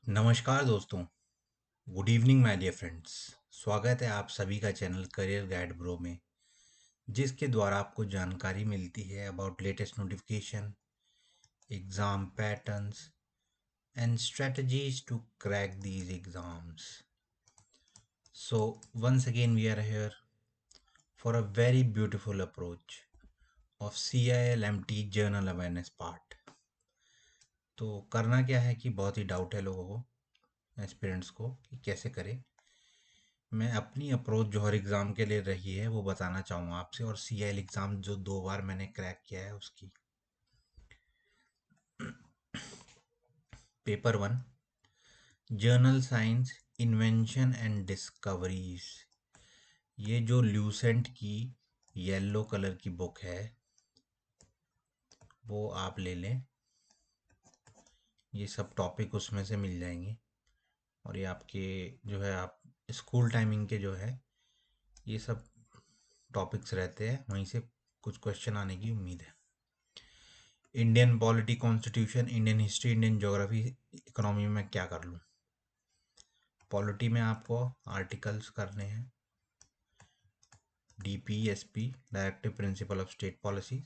नमस्कार दोस्तों। Good evening my dear friends. स्वागत है आप सभी का चैनल करियर गाइड ब्रो में, जिसके द्वारा आपको जानकारी मिलती है about latest notification, exam patterns and strategies to crack these exams. So once again we are here for a very beautiful approach of CILMT journal awareness part. तो करना क्या है कि बहुत ही डाउट है लोगों को, एस्पिरेंट्स को, कि कैसे करें। मैं अपनी अप्रोच जो हर एग्ज़ाम के लिए रही है वो बताना चाहूँगा आपसे, और CIL एग्ज़ाम जो 2 बार मैंने क्रैक किया है उसकी। Paper 1, journal science invention and discoveries. ये जो ल्यूसेंट की येलो कलर की बुक है वो आप ले लें। ये सब टॉपिक उसमें से मिल जाएंगे, और ये आपके जो है आप स्कूल टाइमिंग के जो है ये सब टॉपिक्स रहते हैं, वहीं से कुछ क्वेश्चन आने की उम्मीद है। Indian polity, constitution, Indian history, Indian geography, economy में क्या कर लूँ। पॉलिटी में आपको आर्टिकल्स करने हैं, DPSP, directive principle of state policy,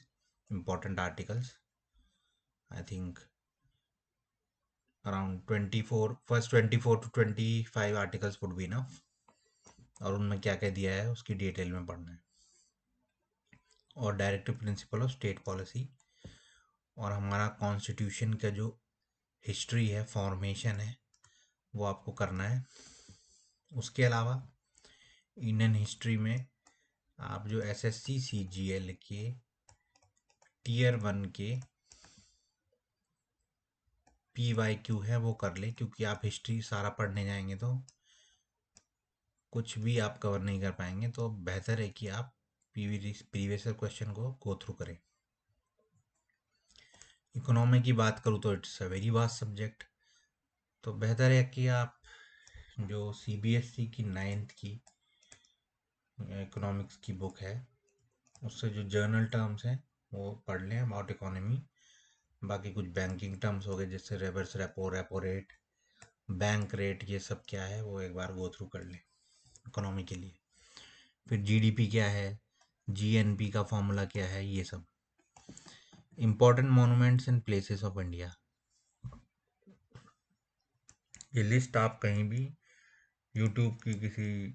important articles. I think around 24, first 24 to 25 articles would be enough, और उनमें क्या क्या दिया है उसकी डिटेल में पढ़ना है। और directive principle of state policy, और हमारा कॉन्स्टिट्यूशन का जो हिस्ट्री है, फॉर्मेशन है, वो आपको करना है। उसके अलावा इंडियन हिस्ट्री में आप जो SSC CGL के Tier 1 के PYQ है वो कर ले, क्योंकि आप हिस्ट्री सारा पढ़ने जाएंगे तो कुछ भी आप कवर नहीं कर पाएंगे। तो बेहतर है कि आप प्रीवियस क्वेश्चन को गो थ्रू करें। इकोनॉमी की बात करूँ तो it's a very vast subject, तो बेहतर है कि आप जो CBSE की 9th की इकोनॉमिक्स की बुक है उससे जो जर्नल टर्म्स हैं वो पढ़ लें अबाउट इकोनॉमी। बाकी कुछ बैंकिंग टर्म्स हो गए, जैसे reverse repo, repo rate, bank rate, ये सब क्या है वो एक बार गो थ्रू कर लें इकोनॉमी के लिए। फिर GDP क्या है, GNP का फॉर्मूला क्या है, ये सब। Important monuments and places of India, ये लिस्ट आप कहीं भी यूट्यूब की किसी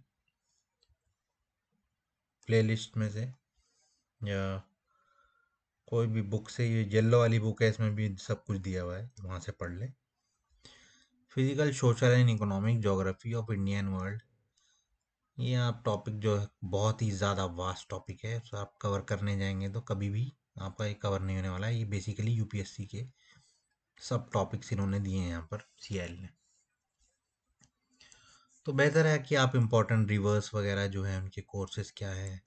प्लेलिस्ट में से या कोई भी बुक से, ये येलो वाली बुक है इसमें भी सब कुछ दिया हुआ है, वहाँ से पढ़ लें। Physical, social and economic geography of Indian world, ये आप टॉपिक जो है बहुत ही ज़्यादा वास्ट टॉपिक है, तो आप कवर करने जाएंगे तो कभी भी आपका ये कवर नहीं होने वाला है। ये बेसिकली UPSC के सब टॉपिक्स इन्होंने दिए हैं यहाँ पर CIL ने। तो बेहतर है कि आप इम्पोर्टेंट रिवर्स वगैरह जो है उनके कोर्सेज क्या है,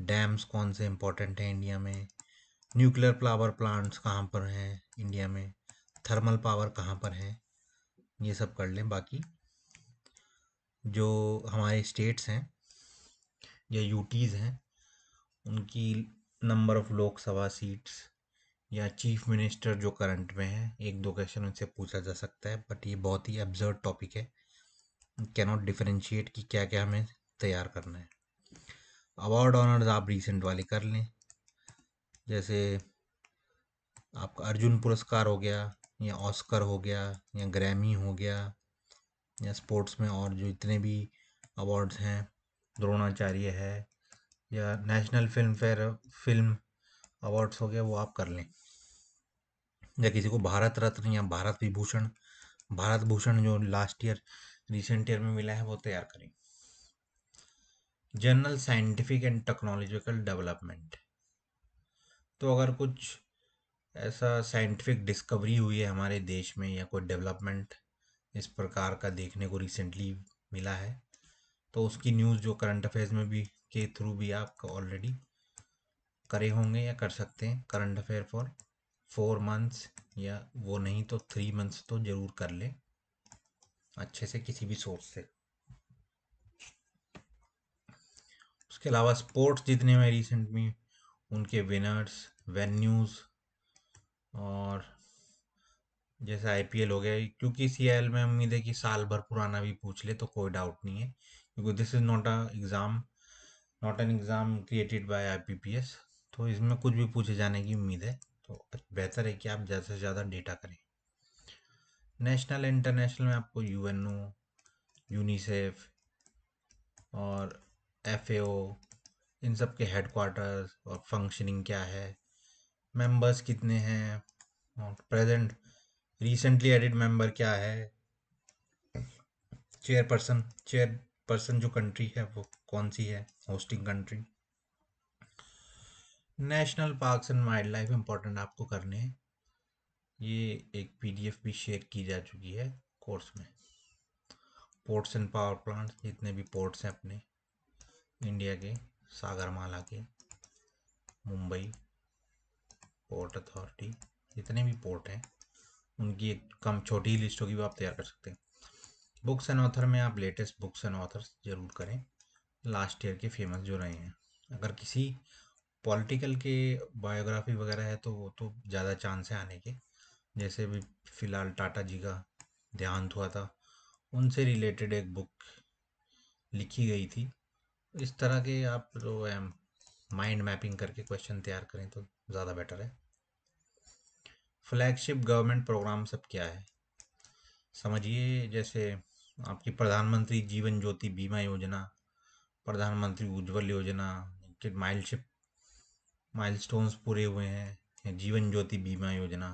डैम्स कौन से इम्पोर्टेंट हैं इंडिया में, न्यूक्लियर पावर प्लांट्स कहाँ पर हैं इंडिया में, थर्मल पावर कहाँ पर है, ये सब कर लें। बाकी जो हमारे स्टेट्स हैं या यूटीज़ हैं उनकी नंबर ऑफ लोकसभा सीट्स या चीफ मिनिस्टर जो करंट में है, एक दो क्वेश्चन उनसे पूछा जा सकता है, बट ये बहुत ही एब्जर्ड टॉपिक है, कैन नॉट डिफरेंशिएट कि क्या क्या हमें तैयार करना है। अवार्ड ऑनर्स आप रिसेंट वाले कर लें, जैसे आपका अर्जुन पुरस्कार हो गया, या ऑस्कर हो गया, या ग्रैमी हो गया, या स्पोर्ट्स में और जो इतने भी अवार्ड्स हैं, द्रोणाचार्य है, या national film fair film awards हो गया, वो आप कर लें। या किसी को भारत रत्न या भारत विभूषण, भारत भूषण जो लास्ट ईयर रिसेंट ईयर में मिला है वो तैयार करें। General scientific and technological development, तो अगर कुछ ऐसा साइंटिफिक डिस्कवरी हुई है हमारे देश में या कोई डेवलपमेंट इस प्रकार का देखने को रिसेंटली मिला है, तो उसकी न्यूज़ जो करंट अफेयर्स में भी के थ्रू भी आप ऑलरेडी करे होंगे या कर सकते हैं। करंट अफेयर फॉर 4 मंथ्स, या वो नहीं तो 3 मंथ्स तो ज़रूर कर लें अच्छे से किसी भी सोर्स से। उसके अलावा स्पोर्ट्स जितने हुए रिसेंट में, उनके विनर्स, वेन्यूज़, और जैसे आईपीएल हो गया, क्योंकि सीआईएल में उम्मीद है कि साल भर पुराना भी पूछ ले तो कोई डाउट नहीं है, क्योंकि this is not a exam, not an exam created by IPPS. तो इसमें कुछ भी पूछे जाने की उम्मीद है, तो बेहतर है कि आप ज़्यादा से ज़्यादा डेटा करें। नेशनल इंटरनेशनल में आपको यूएनओ, यूनिसेफ और एफएओ, इन सब के हेडक्वार्टर्स और फंक्शनिंग क्या है, मेंबर्स कितने हैं, और प्रेजेंट रिसेंटली एडिड मेंबर क्या है, चेयरपर्सन जो कंट्री है वो कौन सी है, hosting country. National parks and wild life important आपको करने हैं। ये एक पीडीएफ भी शेयर की जा चुकी है कोर्स में। पोर्ट्स एंड पावर प्लांट्स, जितने भी पोर्ट्स हैं अपने इंडिया के, सागरमाला के, मुंबई पोर्ट अथॉरिटी, जितने भी पोर्ट हैं उनकी एक कम छोटी लिस्टों की भी आप तैयार कर सकते हैं। बुक्स एंड ऑथर में आप लेटेस्ट बुक्स एंड ऑथर्स जरूर करें, लास्ट ईयर के फेमस जो रहे हैं। अगर किसी पॉलिटिकल के बायोग्राफी वगैरह है तो वो तो ज़्यादा चांस है आने के, जैसे भी फिलहाल टाटा जी का देहांत हुआ था, उनसे रिलेटेड एक बुक लिखी गई थी। इस तरह के आप जो माइंड मैपिंग करके क्वेश्चन तैयार करें तो ज़्यादा बेटर है। फ्लैगशिप गवर्नमेंट प्रोग्राम सब क्या है समझिए, जैसे आपकी प्रधानमंत्री जीवन ज्योति बीमा योजना, प्रधानमंत्री उज्ज्वल योजना के माइलस्टोन्स पूरे हुए हैं, या जीवन ज्योति बीमा योजना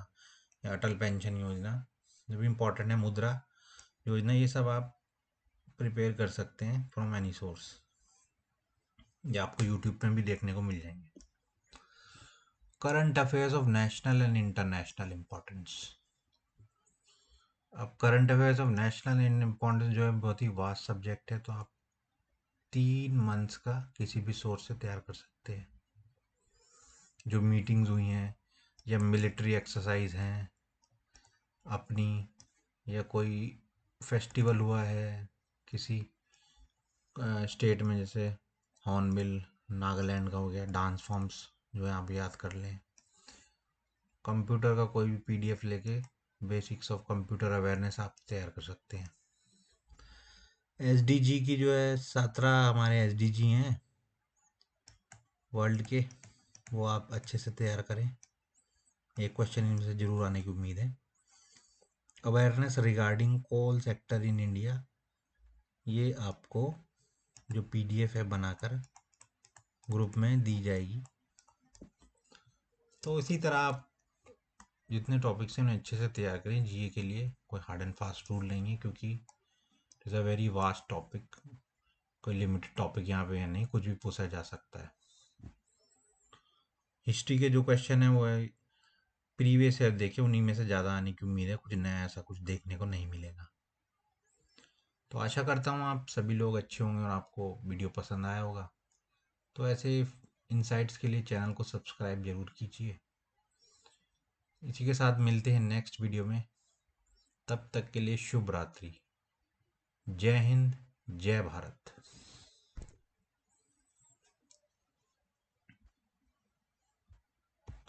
या अटल पेंशन योजना जो भी इम्पोर्टेंट है, मुद्रा योजना, ये सब आप प्रिपेयर कर सकते हैं फ्रॉम एनी सोर्स, या आपको यूट्यूब पे भी देखने को मिल जाएंगे। Current affairs of national and international importance. अब current affairs of national and importance जो है बहुत ही वास्ट सब्जेक्ट है, तो आप 3 मंथ्स का किसी भी सोर्स से तैयार कर सकते हैं। जो मीटिंग्स हुई हैं या मिलिट्री एक्सरसाइज हैं अपनी, या कोई फेस्टिवल हुआ है किसी स्टेट में, जैसे हॉर्नबिल नागालैंड का हो गया, डांस फॉर्म्स जो है आप याद कर लें। कंप्यूटर का कोई भी पीडीएफ लेके बेसिक्स ऑफ कंप्यूटर अवेयरनेस आप तैयार कर सकते हैं। एसडीजी की जो है 17 हमारे एसडीजी हैं वर्ल्ड के, वो आप अच्छे से तैयार करें, एक क्वेश्चन इनमें से जरूर आने की उम्मीद है। Awareness regarding coal sector in India, ये आपको जो पीडीएफ है बनाकर ग्रुप में दी जाएगी। तो इसी तरह आप जितने टॉपिक्स हैं उन्हें अच्छे से तैयार करें। जीए के लिए कोई हार्ड एंड फास्ट रूल नहीं है, क्योंकि it is a very vast topic, कोई लिमिटेड टॉपिक यहाँ पे है नहीं, कुछ भी पूछा जा सकता है। हिस्ट्री के जो क्वेश्चन है वो है प्रीवियस ईयर देखिए, उन्हीं में से ज़्यादा आने की उम्मीद है, कुछ नया ऐसा कुछ देखने को नहीं मिलेगा। तो आशा करता हूँ आप सभी लोग अच्छे होंगे और आपको वीडियो पसंद आया होगा। तो ऐसे इनसाइट्स के लिए चैनल को सब्सक्राइब जरूर कीजिए। इसी के साथ मिलते हैं नेक्स्ट वीडियो में, तब तक के लिए शुभ रात्रि। जय हिंद, जय भारत।